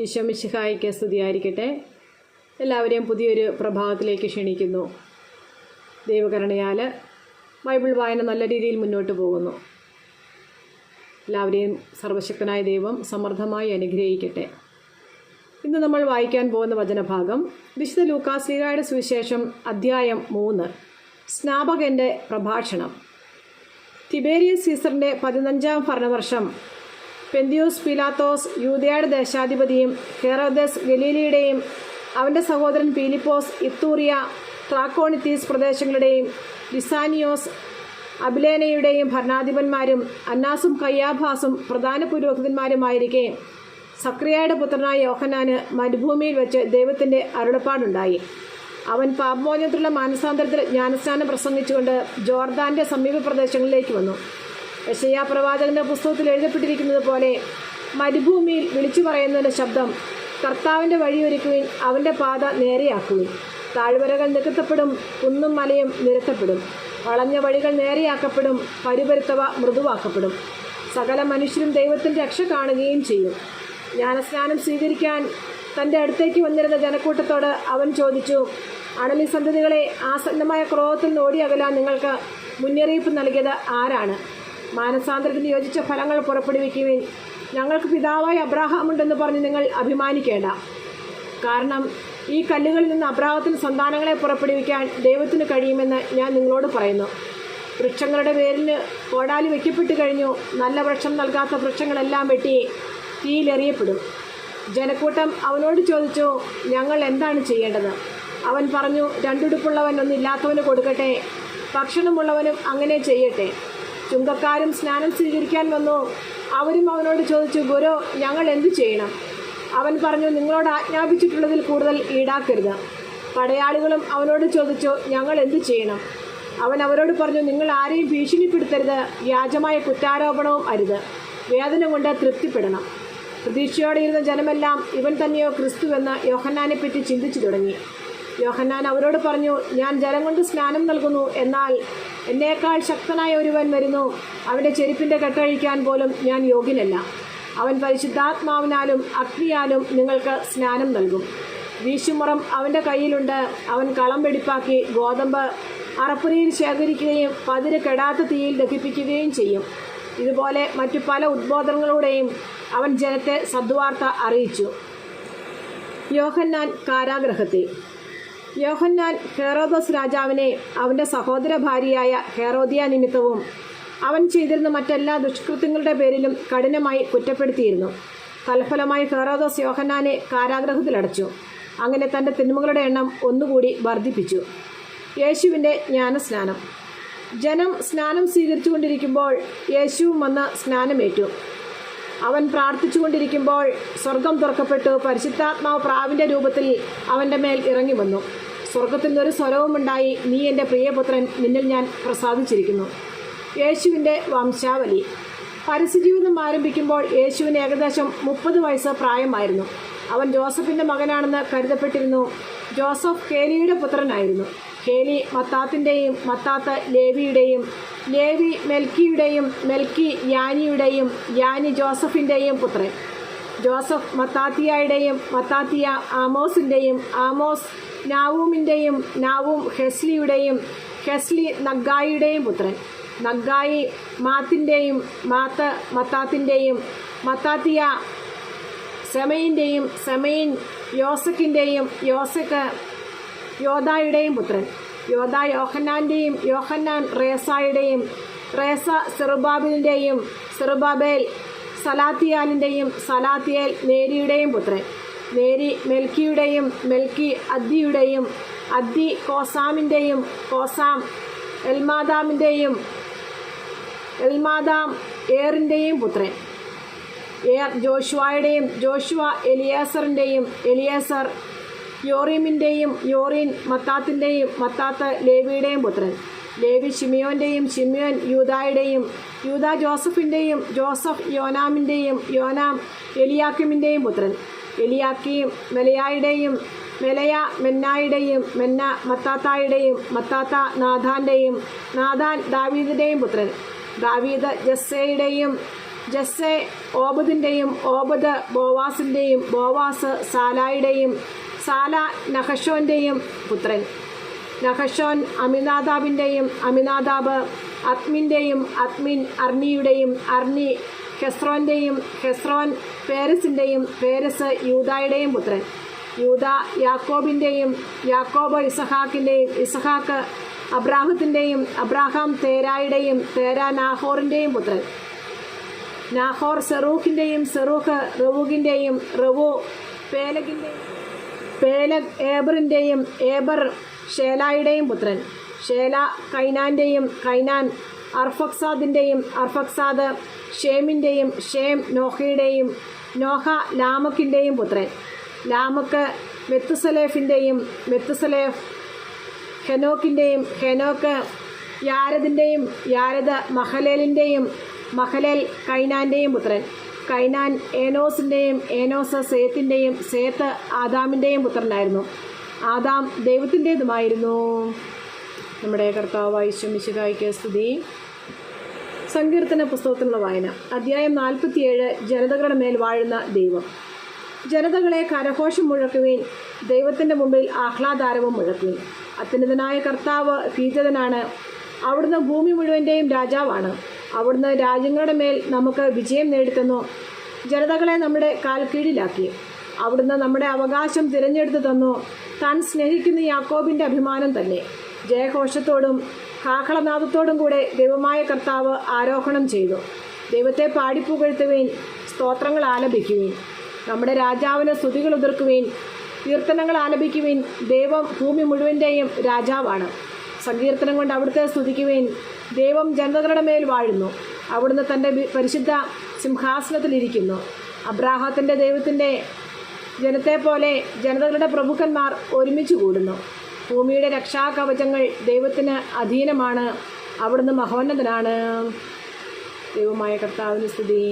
ഈശോ മിശിഹായ്ക്ക് സ്തുതിയായിരിക്കട്ടെ. എല്ലാവരെയും പുതിയൊരു പ്രഭാതത്തിലേക്ക് ക്ഷണിക്കുന്നു. ദൈവകരുണയാൽ ബൈബിൾ വായന നല്ല രീതിയിൽ മുന്നോട്ട് പോകുന്നു. എല്ലാവരെയും സർവശക്തനായ ദൈവം സമൃദ്ധമായി അനുഗ്രഹിക്കട്ടെ. ഇന്ന് നമ്മൾ വായിക്കാൻ പോകുന്ന വചനഭാഗം വിശുദ്ധ ലൂക്കാസ് ശ്ലീഹായുടെ സുവിശേഷം അധ്യായം 3, സ്നാപകൻ്റെ പ്രഭാഷണം. തിബേരിയസ് സീസറിൻ്റെ 15-ാം ഭരണവർഷം പെന്തിയോസ് പീലാത്തോസ് യൂദയായുടെ ദേശാധിപതിയും ഹെറോദസ് ഗലീലയുടെയും അവൻ്റെ സഹോദരൻ പീലിപ്പോസ് ഇത്തൂറിയ ത്രാക്കോണിത്തീസ് പ്രദേശങ്ങളുടെയും ലിസാനിയോസ് അബിലേനയുടെയും ഭരണാധിപന്മാരും അന്നാസും കയ്യാഭാസും പ്രധാന പുരോഹിതന്മാരുമായിരിക്കെ സക്രിയയുടെ പുത്രനായ യോഹന്നാന് മരുഭൂമിയിൽ വെച്ച് ദൈവത്തിൻ്റെ അരുളപ്പാടുണ്ടായി. അവൻ പാപമോചനത്തിലുള്ള മാനസാന്തരത്തിൽ ജ്ഞാനസ്നാനം പ്രസംഗിച്ചുകൊണ്ട് ജോർദാൻ്റെ സമീപ പ്രദേശങ്ങളിലേക്ക് വന്നു. യെശയ്യാ പ്രവാചകന്റെ പുസ്തകത്തിൽ എഴുതപ്പെട്ടിരിക്കുന്നത് പോലെ മരുഭൂമിയിൽ വിളിച്ചു പറയുന്നതിൻ്റെ ശബ്ദം, കർത്താവിൻ്റെ വഴിയൊരുക്കുവിൻ, അവൻ്റെ പാത നേരെയാക്കുവിൻ. താഴ്വരകൾ നികത്തപ്പെടും, കുന്നും മലയും നിരത്തപ്പെടും. വളഞ്ഞ വഴികൾ നേരെയാക്കപ്പെടും, പരുപരുത്തവ മൃദുവാക്കപ്പെടും. സകല മനുഷ്യരും ദൈവത്തിൻ്റെ രക്ഷ കാണുകയും ചെയ്യും. ജ്ഞാനസ്നാനം സ്വീകരിക്കാൻ തൻ്റെ അടുത്തേക്ക് വന്നിരുന്ന ജനക്കൂട്ടത്തോട് അവൻ ചോദിച്ചു, അണലി സന്തതികളെ, ആസന്നമായ ക്രോധത്തിൽ നിന്ന് ഓടിയകലാൻ നിങ്ങൾക്ക് മുന്നറിയിപ്പ് നൽകിയത് ആരാണ്? മാനസാന്തരത്തിന് യോജിച്ച ഫലങ്ങൾ പുറപ്പെടുവിക്കുകയും ഞങ്ങൾക്ക് പിതാവായ അബ്രാഹാമുണ്ടെന്ന് പറഞ്ഞ് നിങ്ങൾ അഭിമാനിക്കേണ്ട. കാരണം ഈ കല്ലുകളിൽ നിന്ന് അബ്രാഹത്തിന് സന്താനങ്ങളെ പുറപ്പെടുവിക്കാൻ ദൈവത്തിന് കഴിയുമെന്ന് ഞാൻ നിങ്ങളോട് പറയുന്നു. വൃക്ഷങ്ങളുടെ വേരിന് കോടാലി വയ്ക്കപ്പെട്ട് കഴിഞ്ഞു. നല്ല വൃക്ഷം നൽകാത്ത വൃക്ഷങ്ങളെല്ലാം വെട്ടി തീയിലെറിയപ്പെടും. ജനക്കൂട്ടം അവനോട് ചോദിച്ചു, ഞങ്ങൾ എന്താണ് ചെയ്യേണ്ടത്? അവൻ പറഞ്ഞു, രണ്ടുടുപ്പുള്ളവൻ ഒന്നില്ലാത്തവന് കൊടുക്കട്ടെ, ഭക്ഷണമുള്ളവനും അങ്ങനെ ചെയ്യട്ടെ. ചുങ്കക്കാരും സ്നാനം സ്വീകരിക്കാൻ വന്നു. അവരും അവനോട് ചോദിച്ചു, ഗുരു, ഞങ്ങൾ എന്തു ചെയ്യണം? അവൻ പറഞ്ഞു, നിങ്ങളോട് ആജ്ഞാപിച്ചിട്ടുള്ളതിൽ കൂടുതൽ ഈടാക്കരുത്. പടയാളികളും അവനോട് ചോദിച്ചു, ഞങ്ങൾ എന്തു ചെയ്യണം? അവൻ അവരോട് പറഞ്ഞു, നിങ്ങൾ ആരെയും ഭീഷണിപ്പെടുത്തരുത്, വ്യാജമായ കുറ്റാരോപണവും അരുത്, വേദന കൊണ്ട് തൃപ്തിപ്പെടണം. പ്രതീക്ഷയോടെ ഇരുന്ന ജനമെല്ലാം ഇവൻ തന്നെയോ ക്രിസ്തുവെന്ന് യോഹന്നാനെപ്പറ്റി ചിന്തിച്ചു തുടങ്ങി. യോഹന്നാൻ അവരോട് പറഞ്ഞു, ഞാൻ ജലം കൊണ്ട് സ്നാനം നൽകുന്നു, എന്നാൽ എന്നേക്കാൾ ശക്തനായ ഒരുവൻ വരുന്നു. അവൻ്റെ ചെരുപ്പിൻ്റെ കെട്ടഴിക്കാൻ പോലും ഞാൻ യോഗ്യനല്ല. അവൻ പരിശുദ്ധാത്മാവിനാലും അഗ്നിയാലും നിങ്ങൾക്ക് സ്നാനം നൽകും. വീശുമുറം അവൻ്റെ കയ്യിലുണ്ട്. അവൻ കളം വെടിപ്പാക്കി ഗോതമ്പ് അറപ്പുരയിൽ ശേഖരിക്കുകയും പതിര് കെടാത്ത തീയിൽ ദഹിപ്പിക്കുകയും ചെയ്യും. ഇതുപോലെ മറ്റു പല ഉദ്ബോധനങ്ങളുടെയും അവൻ ജനത്തെ സദ്വാർത്ത അറിയിച്ചു. യോഹന്നാൻ കാരാഗൃഹത്തിൽ. യോഹന്നാൻ ഹെറോദസ് രാജാവിനെ അവൻ്റെ സഹോദര ഭാര്യയായ ഹെറോദിയ നിമിത്തവും അവൻ ചെയ്തിരുന്ന മറ്റെല്ലാ ദുഷ്കൃത്യങ്ങളുടെ പേരിലും കഠിനമായി കുറ്റപ്പെടുത്തിയിരുന്നു. തൽഫലമായി ഹെറോദസ് യോഹന്നാനെ കാരാഗൃഹത്തിലടച്ചു. അങ്ങനെ തൻ്റെ തിന്മകളുടെ എണ്ണം ഒന്നുകൂടി വർദ്ധിപ്പിച്ചു. യേശുവിൻ്റെ ജ്ഞാനസ്നാനം. ജനം സ്നാനം സ്വീകരിച്ചു കൊണ്ടിരിക്കുമ്പോൾ യേശുവും വന്ന് സ്നാനമേറ്റു. അവൻ പ്രാർത്ഥിച്ചു കൊണ്ടിരിക്കുമ്പോൾ സ്വർഗം തുറക്കപ്പെട്ടു. പരിശുദ്ധാത്മാവ് പ്രാവിൻ്റെ രൂപത്തിൽ അവൻ്റെ മേൽ ഇറങ്ങി വന്നു. സ്വർഗത്തിൽ നിന്നൊരു സ്വരവുമുണ്ടായി, നീ എൻ്റെ പ്രിയപുത്രൻ, നിന്നിൽ ഞാൻ പ്രസാദിച്ചിരിക്കുന്നു. യേശുവിൻ്റെ വംശാവലി. പരസ്യജീവിതം ആരംഭിക്കുമ്പോൾ യേശുവിന് ഏകദേശം 30 വയസ്സ് പ്രായമായിരുന്നു. അവൻ ജോസഫിൻ്റെ മകനാണെന്ന് കരുതപ്പെട്ടിരുന്നു. ജോസഫ് ഹേലിയുടെ പുത്രനായിരുന്നു. ഹേലി മത്താത്തിൻ്റെയും മത്താത്ത് ലേവിയുടെയും ലേവി മെൽക്കിയുടെയും മെൽക്കി യാനിയുടെയും യാനി ജോസഫിൻ്റെയും പുത്രൻ. ജോസഫ് മത്താത്തിയായുടെയും മത്താത്തിയ ആമോസിൻ്റെയും ആമോസ് നാവൂമിൻ്റെയും നാവൂം ഹെസ്ലിയുടെയും ഹെസ്ലി നഗ്ഗായിയുടെയും പുത്രൻ. നഗ്ഗായി മാത്തിൻ്റെയും മാത്ത് മത്താത്തിൻ്റെയും മത്താത്തിയ സെമയിൻ്റെയും സെമയിൻ യോസക്കിൻ്റെയും യോസക്ക് യോദായുടെയും പുത്രൻ. യോദാ യോഹന്നാൻ്റെയും യോഹന്നാൻ റേസായുടെയും റേസ സെറുബാബേലിൻ്റെയും സെറുബാബേൽ സലാത്തിയാലിൻ്റെയും സലാത്തിയേൽ നേരിയുടെയും പുത്രൻ. നേരി മെൽക്കിയുടെയും മെൽക്കി അദ്ദിയുടെയും അദ്ദി കോസാമിൻ്റെയും കോസാം എൽമാദാമിൻ്റെയും എൽമാദാം ഏറിൻ്റെയും പുത്രൻ. ഏർ ജോഷുവയുടെയും ജോഷുവ എലിയാസറിൻ്റെയും എലിയാസർ യോറീമിൻ്റെയും യോറീൻ മത്താത്തിൻ്റെയും മത്താത്ത് ലേവിയുടെയും പുത്രൻ. ലേവി ശിമിയോൻ്റെയും ശിമിയോൻ യൂദായുടെയും യൂദാ ജോസഫിൻ്റെയും ജോസഫ് യോനാമിൻ്റെയും യോനാം എലിയാക്കിമിൻ്റെയും പുത്രൻ. എലിയാക്കീം മെലയായുടെയും മെലയ മെന്നായുടെയും മെന്ന മത്താത്തായുടെയും മത്താത്ത നാഥാൻ്റെയും നാഥാൻ ദാവീദിൻ്റെയും പുത്രൻ. ദാവീദ് ജസ്സയുടെയും ജസ്സെ ഓബദിൻ്റെയും ഓബദ് ബോവാസിൻ്റെയും ബോവാസ് സാലായുടെയും സാല നഹശോൻ്റെയും പുത്രൻ. നഹശോൻ അമിനാദാബിൻ്റെയും അമിനാദാബ് അത്മിൻ്റെയും അത്മിൻ അർണിയുടെയും അർണി ഹെസ്രോൻ്റെയും ഹെസ്രോൻ പേരസിൻ്റെയും പേരസ് യൂദായുടെയും പുത്രൻ. യൂദ യാക്കോബിൻ്റെയും യാക്കോബ് ഇസഹാക്കിൻ്റെയും ഇസഹാക്ക് അബ്രാഹത്തിൻ്റെയും അബ്രാഹാം തേരായുടെയും തേര നാഹോറിൻ്റെയും പുത്രൻ. നാഹോർ സെറൂഖിൻ്റെയും സെറൂഖ് റവൂഗിൻ്റെയും റവു പേലഗിൻ്റെയും പേലഗ് ഏബറിൻ്റെയും ഏബർ ഷേലായുടെയും പുത്രൻ. ഷേല കൈനാൻ്റെയും കൈനാൻ അർഫക്സാദിൻ്റെയും അർഫക്സാദ് ഷേമിൻ്റെയും ഷേം നോഹയുടെയും നോഹ ലാമക്കിൻ്റെയും പുത്രൻ. ലാമക്ക് മെത്തുസലേഫിൻ്റെയും മെത്തുസലേഫ് ഹെനോക്കിൻ്റെയും ഹെനോക്ക് യാരദിൻ്റെയും യാരദ് മഹലേലിൻ്റെയും മഹലേൽ കൈനാൻ്റെയും പുത്രൻ. കൈനാൻ ഏനോസിൻ്റെയും ഏനോസ് സേത്തിൻ്റെയും സേത്ത് ആദാമിൻ്റെയും പുത്രനായിരുന്നു. ആദാം ദൈവത്തിൻ്റേതുമായിരുന്നു. നമ്മുടെ കർത്താവായ യേശു മിശിഹായ്ക്ക് സ്തുതി. സങ്കീർത്തന പുസ്തകത്തിലുള്ള വായന. അധ്യായം 47. ജനതകളുടെ മേൽ വാഴുന്ന ദൈവം. ജനതകളെ കരഘോഷം മുഴക്കുവീൻ, ദൈവത്തിൻ്റെ മുമ്പിൽ ആഹ്ലാദാരവും മുഴക്കുവീൻ. അത്യുന്നതനായ കർത്താവ് ഭീതിതനാണ്. അവിടുന്ന് ഭൂമി മുഴുവൻ്റെയും രാജാവാണ്. അവിടുന്ന് രാജ്യങ്ങളുടെ മേൽ നമുക്ക് വിജയം നേടിത്തന്നു. ജനതകളെ നമ്മുടെ കാൽ കീഴിലാക്കി. അവിടുന്ന് നമ്മുടെ അവകാശം തിരഞ്ഞെടുത്തു തന്നു. താൻ സ്നേഹിക്കുന്ന യാക്കോബിൻ്റെ അഭിമാനം തന്നെ. ജയഘോഷത്തോടും കാഹളനാദത്തോടും കൂടെ ദൈവമായ കർത്താവ് ആരോഹണം ചെയ്തു. ദൈവത്തെ പാടിപ്പുകഴ്ത്തുവീൻ, സ്തോത്രങ്ങൾ ആലപിക്കുവീൻ. നമ്മുടെ രാജാവിന് സ്തുതികൾ ഉതിർക്കുവീൻ, കീർത്തനങ്ങൾ ആലപിക്കുവീൻ. ദൈവം ഭൂമി മുഴുവൻ്റെയും രാജാവാണ്. സങ്കീർത്തനം കൊണ്ട് അവിടുത്തെ സ്തുതിക്കുവീൻ. ദൈവം ജനതകളുടെ മേൽ വാഴുന്നു. അവിടുന്ന് തൻ്റെ പരിശുദ്ധ സിംഹാസനത്തിലിരിക്കുന്നു. അബ്രാഹത്തിൻ്റെ ദൈവത്തിൻ്റെ ജനത്തെപ്പോലെ ജനതകളുടെ പ്രഭുക്കന്മാർ ഒരുമിച്ച് കൂടുന്നു. ഭൂമിയുടെ രക്ഷാകവചങ്ങൾ ദൈവത്തിന് അധീനമാണ്. അവിടുന്ന് മഹോന്നതനാണ്. ദൈവമായ കർത്താവിന് സ്തുതി.